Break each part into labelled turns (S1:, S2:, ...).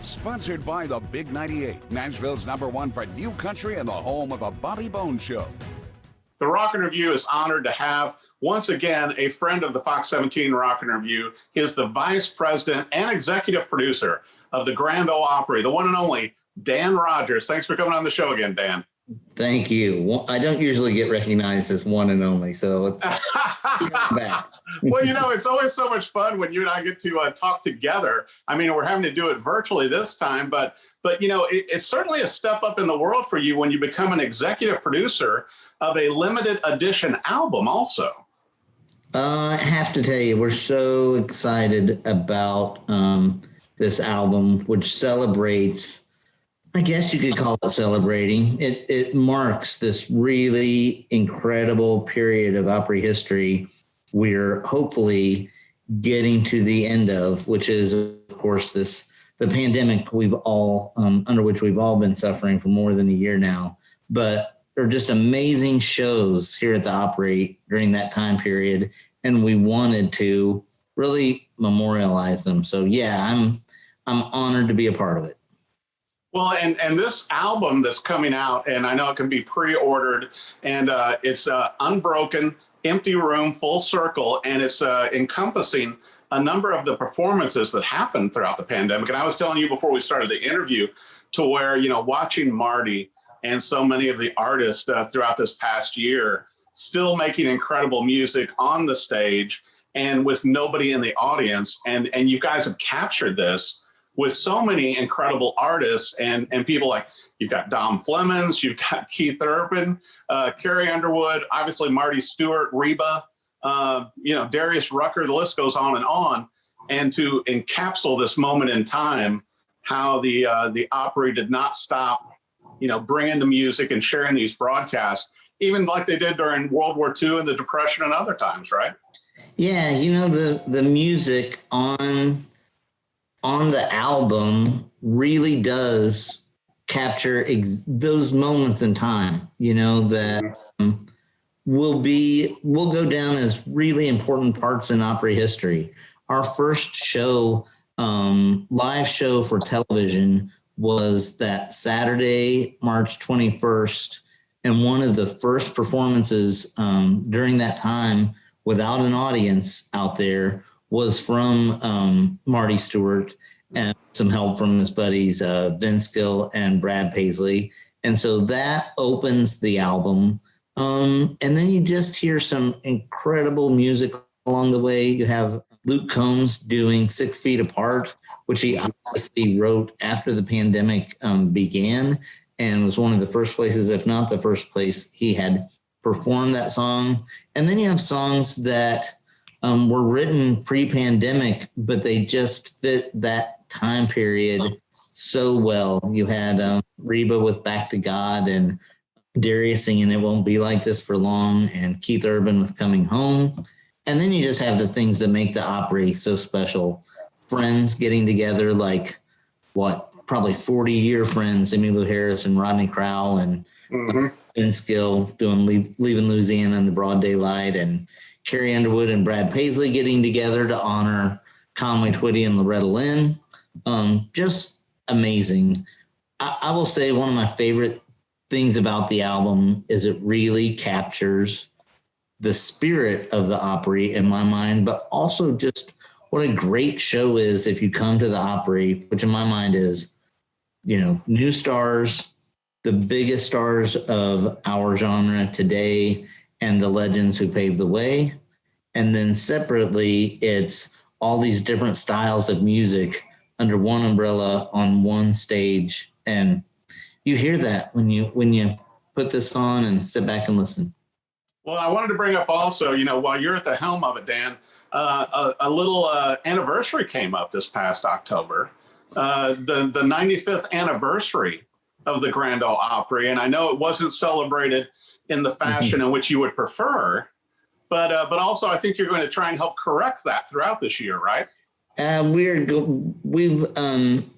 S1: Sponsored by the Big 98, Nashville's #1 for new country and the home of a Bobby Bones show.
S2: The Rock and Review is honored to have, once again, a friend of the FOX17 Rock and Review. He is the vice president and executive producer of the Grand Ole Opry, the one and only Dan Rogers. Thanks for coming on the show again, Dan.
S3: Thank you. I don't usually get recognized as one and only, so it's back.
S2: Well, you know, it's always so much fun when you and I get to talk together. I mean, we're having to do it virtually this time, but you know, it's certainly a step up in the world for you when you become an executive producer of a limited edition album also.
S3: I have to tell you, we're so excited about this album, which celebrates, I guess you could call it celebrating. It marks this really incredible period of Opry history we're hopefully getting to the end of, which is, of course, the pandemic under which we've all been suffering for more than a year now. But there are just amazing shows here at the Opry during that time period, and we wanted to really memorialize them. So yeah, I'm honored to be a part of it.
S2: Well, and this album that's coming out, and I know it can be pre-ordered, and it's Unbroken, Empty Room, Full Circle, and it's encompassing a number of the performances that happened throughout the pandemic. And I was telling you before we started the interview to where, you know, watching Marty and so many of the artists throughout this past year still making incredible music on the stage and with nobody in the audience. And you guys have captured this with so many incredible artists and people like, you've got Flemons, you've got Keith Urban, Carrie Underwood, obviously Marty Stuart, Reba, you know, Darius Rucker, the list goes on. And to encapsulate this moment in time, how the Opry did not stop, you know, bringing the music and sharing these broadcasts, even like they did during World War II and the Depression and other times, right?
S3: Yeah, you know, the music on the album really does capture those moments in time, you know, that will go down as really important parts in Opry history. Our first show, live show for television, was that Saturday, March 21st. And one of the first performances during that time without an audience out there was from Marty Stuart and some help from his buddies, Vince Gill and Brad Paisley. And so that opens the album. And then you just hear some incredible music along the way. You have Luke Combs doing 6 Feet Apart, which he obviously wrote after the pandemic began, and was one of the first places, if not the first place, he had performed that song. And then you have songs that were written pre-pandemic, but they just fit that time period so well. You had Reba with Back to God, and Darius singing It Won't Be Like This for Long, and Keith Urban with Coming Home. And then you just have the things that make the Opry so special. Friends getting together, like probably 40-year friends, Emmylou Harris and Rodney Crowell, and Vince Gill doing Leaving Louisiana in the Broad Daylight, and Carrie Underwood and Brad Paisley getting together to honor Conway Twitty and Loretta Lynn. Just amazing. I will say one of my favorite things about the album is it really captures the spirit of the Opry in my mind, but also just what a great show is if you come to the Opry, which in my mind is, you know, new stars, the biggest stars of our genre today, and the legends who paved the way. And then separately, it's all these different styles of music under one umbrella on one stage. And you hear that when you put this on and sit back and listen.
S2: Well, I wanted to bring up also, you know, while you're at the helm of it, Dan, a little anniversary came up this past October, the 95th anniversary of the Grand Ole Opry. And I know it wasn't celebrated in the fashion in which you would prefer, but also I think you're going to try and help correct that throughout this year, right?
S3: We've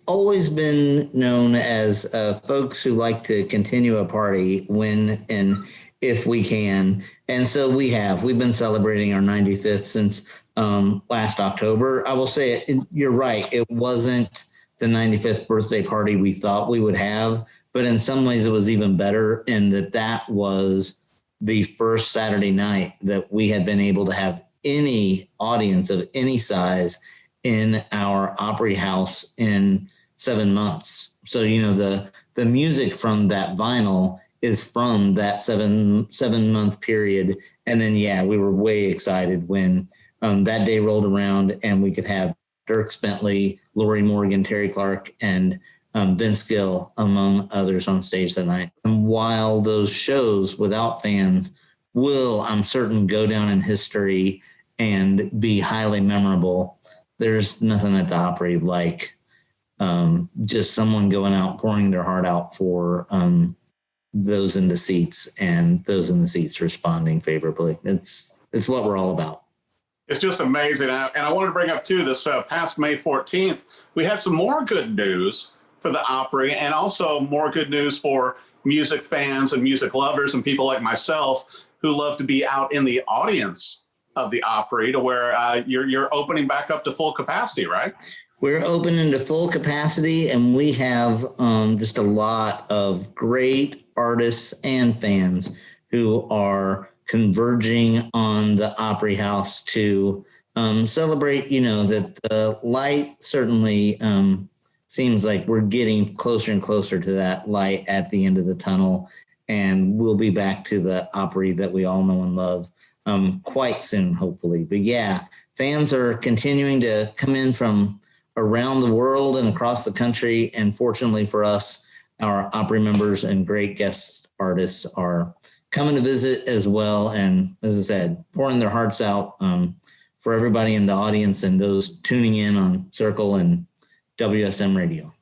S3: always been known as folks who like to continue a party when and if we can. And so we've been celebrating our 95th since last October. I will say you're right. It wasn't the 95th birthday party we thought we would have. But in some ways, it was even better in that was the first Saturday night that we had been able to have any audience of any size in our Opry house in 7 months. So, the music from that vinyl is from that seven month period. And then, we were way excited when that day rolled around and we could have Dirk Bentley, Lori Morgan, Terry Clark, and Vince Gill, among others, on stage that night. And while those shows without fans will, I'm certain, go down in history and be highly memorable, there's nothing at the Opry like just someone going out, pouring their heart out for those in the seats, and those in the seats responding favorably. It's what we're all about.
S2: It's just amazing. And I wanted to bring up, too, this past May 14th, we had some more good news for the Opry, and also more good news for music fans and music lovers and people like myself who love to be out in the audience of the Opry, to where you're opening back up to full capacity, right?
S3: We're opening to full capacity, and we have just a lot of great artists and fans who are converging on the Opry House to celebrate, that the light certainly seems like we're getting closer and closer to that light at the end of the tunnel. And we'll be back to the Opry that we all know and love quite soon, hopefully. But fans are continuing to come in from around the world and across the country. And fortunately for us, our Opry members and great guest artists are coming to visit as well. And as I said, pouring their hearts out for everybody in the audience and those tuning in on Circle and WSM Radio.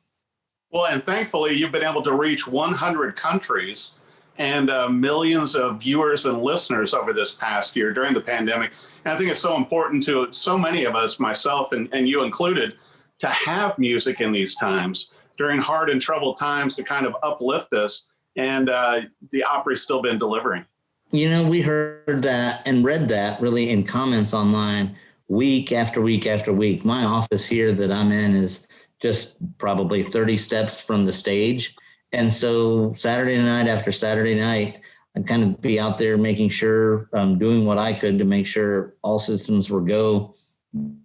S2: Well, and thankfully, you've been able to reach 100 countries and millions of viewers and listeners over this past year during the pandemic. And I think it's so important to so many of us, myself and you included, to have music in these times, during hard and troubled times, to kind of uplift us. And the Opry's still been delivering.
S3: We heard that and read that really in comments online week after week after week. My office here that I'm in is just probably 30 steps from the stage. And so Saturday night after Saturday night, I'd kind of be out there making sure, doing what I could to make sure all systems were go.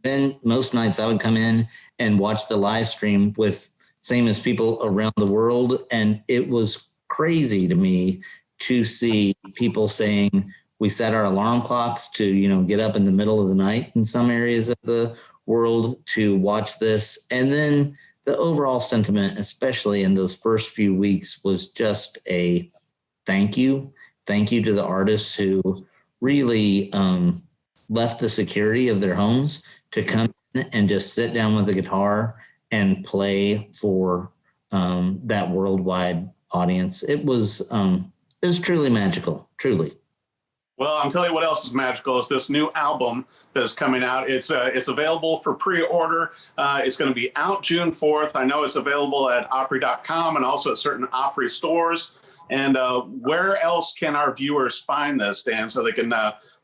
S3: Then most nights I would come in and watch the live stream with same as people around the world. And it was crazy to me to see people saying we set our alarm clocks to, get up in the middle of the night in some areas of the world to watch this. And then the overall sentiment, especially in those first few weeks, was just a thank you. Thank you to the artists who really left the security of their homes to come in and just sit down with the guitar and play for that worldwide audience. It was truly magical, truly.
S2: Well, I'm telling you what else is magical is this new album that is coming out. It's available for pre-order. It's going to be out June 4th. I know it's available at Opry.com and also at certain Opry stores. And where else can our viewers find this, Dan, so they can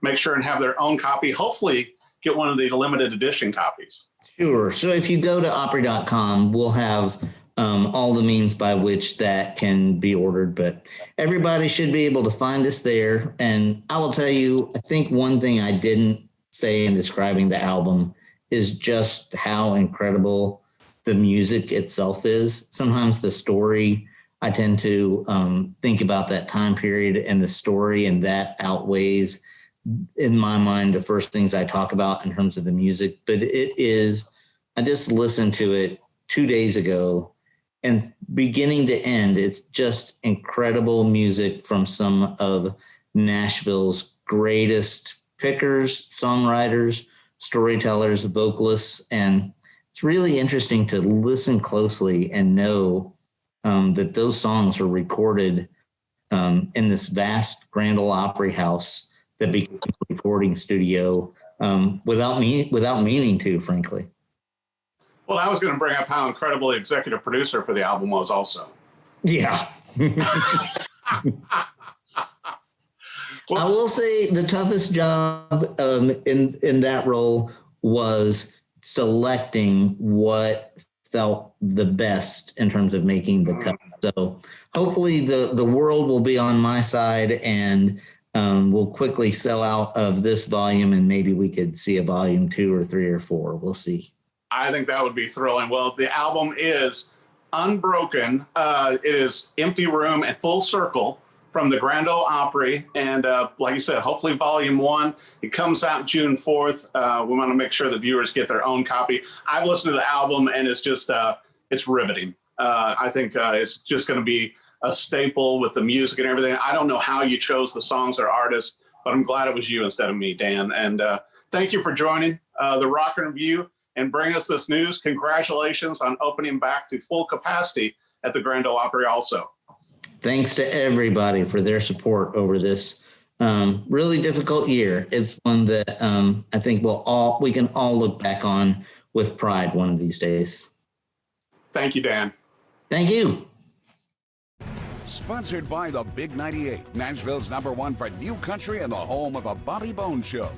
S2: make sure and have their own copy, hopefully get one of the limited edition copies?
S3: Sure. So if you go to Opry.com, we'll have all the means by which that can be ordered, but everybody should be able to find us there. And I will tell you, I think one thing I didn't say in describing the album is just how incredible the music itself is. Sometimes the story, I tend to think about that time period and the story, and that outweighs, in my mind, the first things I talk about in terms of the music. But I just listened to it 2 days ago, and beginning to end, it's just incredible music from some of Nashville's greatest pickers, songwriters, storytellers, vocalists. And it's really interesting to listen closely and know that those songs were recorded in this vast Grand Ole Opry house that became a recording studio without meaning to, frankly.
S2: Well, I was going to bring up how incredible the executive producer for the album was also.
S3: Yeah. I will say the toughest job in that role was selecting what felt the best in terms of making the cut. So hopefully the world will be on my side, and we'll quickly sell out of this volume, and maybe we could see a volume 2 or 3 or 4. We'll see.
S2: I think that would be thrilling. Well, the album is Unbroken. It is Empty Room and Full Circle from the Grand Ole Opry. And like you said, hopefully volume 1. It comes out June 4th. We want to make sure the viewers get their own copy. I've listened to the album, and it's just, it's riveting. I think it's just going to be a staple with the music and everything. I don't know how you chose the songs or artists, but I'm glad it was you instead of me, Dan. And thank you for joining the Rock and Review and bring us this news. Congratulations on opening back to full capacity at the Grand Ole Opry also.
S3: Thanks to everybody for their support over this really difficult year. It's one that I think we can all look back on with pride one of these days.
S2: Thank you, Dan.
S3: Thank you.
S1: Sponsored by the Big 98, Nashville's #1 for new country and the home of a Bobby Bones Show.